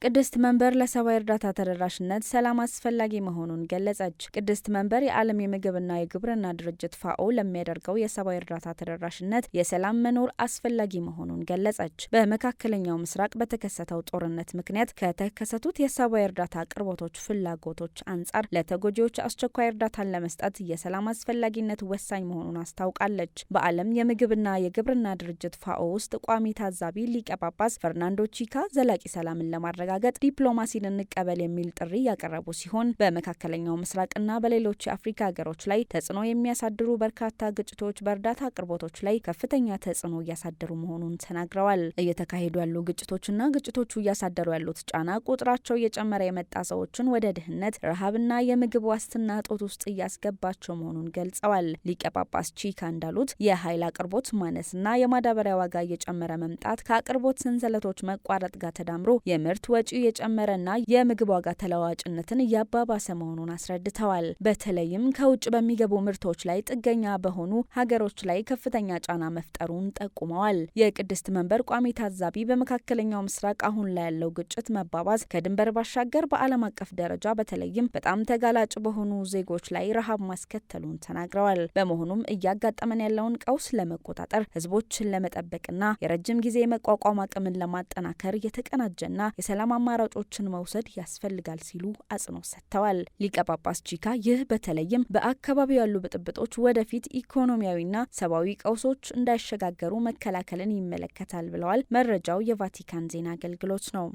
ቅድስት መንበር ለሰብአዊ እርዳታ ተደራሽነት ሰላም አስፈላጊ መሆኑን ገለጸች። ቅድስት መንበር የዓለም የምግብና የግብርና ድርጅት ፋኦ ለሚያደርገው የሰብአዊ እርዳታ ተደራሽነት የሰላም መኖር አስፈላጊ መሆኑን ገለጸች። በመካከለኛው ምስራቅ በተከሰተው ጦርነት ምክንያት ከተከሰቱት የሰብአዊ እርዳታ አቅርቦቶች ፍላጎቶች አንጻር ለተጎጂዎች አስቸኳይ እርዳታን ለመስጠት የሰላም አስፈላጊነት ወሳኝ መሆኑን አስታውቃለች። በዓለም የምግብና የግብርና ድርጅት ፋኦ ውስጥ ቋሚ ታዛቢ ሊቀ ጳጳስ ፈርናንዶ ቺካ ዘላቂ ሰላምን ለማድረግ ዲፕሎማሲን እንቀበል የሚል ጥሪ ያቀረቡ ሲሆን በመካከለኛው ምስራቅና በሌሎች የአፍሪካ ሀገሮች ላይ ተጽዕኖ የሚያሳድሩ በርካታ ግጭቶች በእርዳታ አቅርቦቶች ላይ ከፍተኛ ተጽዕኖ እያሳደሩ መሆኑን ተናግረዋል። እየተካሄዱ ያሉ ግጭቶችና ግጭቶቹ እያሳደሩ ያሉት ጫና ቁጥራቸው እየጨመረ የመጣ ሰዎችን ወደ ድህነት፣ ረሃብና የምግብ ዋስትና እጦት ውስጥ እያስገባቸው መሆኑን ገልጸዋል። ሊቀ ጳጳስ ቺካ እንዳሉት የኃይል አቅርቦት ማነስና የማዳበሪያ ዋጋ እየጨመረ መምጣት ከአቅርቦት ሰንሰለቶች መቋረጥ ጋር ተዳምሮ የምርት ወጪ የጨመረና የምግብ ዋጋ ተለዋዋጭነትን እያባባሰ መሆኑን አስረድተዋል። በተለይም ከውጭ በሚገቡ ምርቶች ላይ ጥገኛ በሆኑ ሀገሮች ላይ ከፍተኛ ጫና መፍጠሩን ጠቁመዋል። የቅድስት መንበር ቋሚ ታዛቢ በመካከለኛው ምስራቅ አሁን ላይ ያለው ግጭት መባባስ ከድንበር ባሻገር በዓለም አቀፍ ደረጃ በተለይም በጣም ተጋላጭ በሆኑ ዜጎች ላይ ረሃብ ማስከተሉን ተናግረዋል። በመሆኑም እያጋጠመን ያለውን ቀውስ ለመቆጣጠር ህዝቦችን ለመጠበቅና የረጅም ጊዜ መቋቋም አቅምን ለማጠናከር የተቀናጀና የሰላም አማራጮችን መውሰድ ያስፈልጋል ሲሉ አጽንኦት ሰጥተዋል። ሊቀ ጳጳስ ቺካ ይህ በተለይም በአካባቢው ያሉ ብጥብጦች ወደፊት ኢኮኖሚያዊና ሰብአዊ ቀውሶች እንዳይሸጋገሩ መከላከልን ይመለከታል ብለዋል። መረጃው የቫቲካን ዜና አገልግሎት ነው።